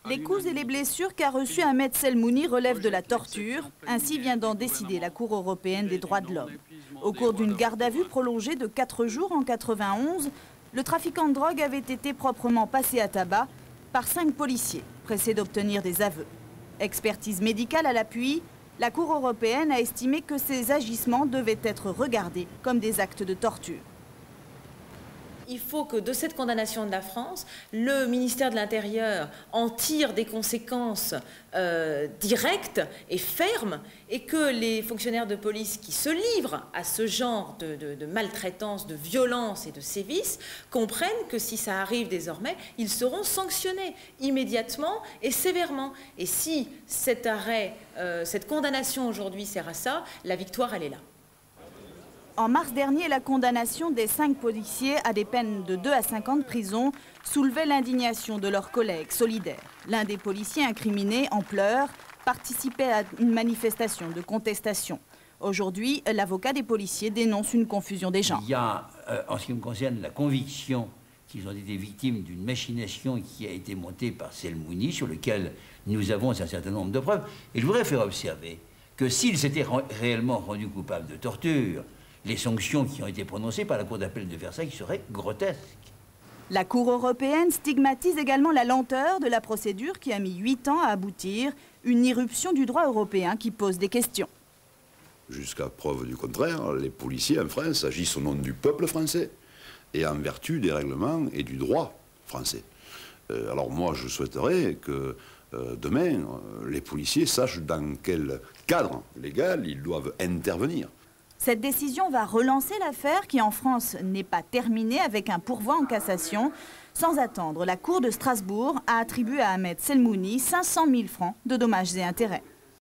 Les coups et les blessures qu'a reçus Ahmed Selmouni relèvent de la torture. Ainsi vient d'en décider la Cour européenne des droits de l'homme. Au cours d'une garde à vue prolongée de 4 jours en 1991, le trafiquant de drogue avait été proprement passé à tabac par 5 policiers, pressés d'obtenir des aveux. Expertise médicale à l'appui, la Cour européenne a estimé que ces agissements devaient être regardés comme des actes de torture. Il faut que de cette condamnation de la France, le ministère de l'Intérieur en tire des conséquences directes et fermes, et que les fonctionnaires de police qui se livrent à ce genre de maltraitance, de violence et de sévices comprennent que si ça arrive désormais, ils seront sanctionnés immédiatement et sévèrement. Et si cet arrêt, cette condamnation aujourd'hui sert à ça, la victoire, elle est là. En mars dernier, la condamnation des 5 policiers à des peines de 2 à 5 ans de prison soulevait l'indignation de leurs collègues solidaires. L'un des policiers incriminés, en pleurs, participait à une manifestation de contestation. Aujourd'hui, l'avocat des policiers dénonce une confusion des genres. Il y a, en ce qui me concerne, la conviction qu'ils ont été victimes d'une machination qui a été montée par Selmouni, sur lequel nous avons un certain nombre de preuves. Et je voudrais faire observer que s'ils s'étaient réellement rendus coupables de torture, les sanctions qui ont été prononcées par la Cour d'appel de Versailles seraient grotesques. La Cour européenne stigmatise également la lenteur de la procédure qui a mis 8 ans à aboutir, une irruption du droit européen qui pose des questions. Jusqu'à preuve du contraire, les policiers en France agissent au nom du peuple français et en vertu des règlements et du droit français. Alors moi, je souhaiterais que demain, les policiers sachent dans quel cadre légal ils doivent intervenir. Cette décision va relancer l'affaire qui, en France, n'est pas terminée avec un pourvoi en cassation. Sans attendre, la Cour de Strasbourg a attribué à Ahmed Selmouni 500 000 francs de dommages et intérêts.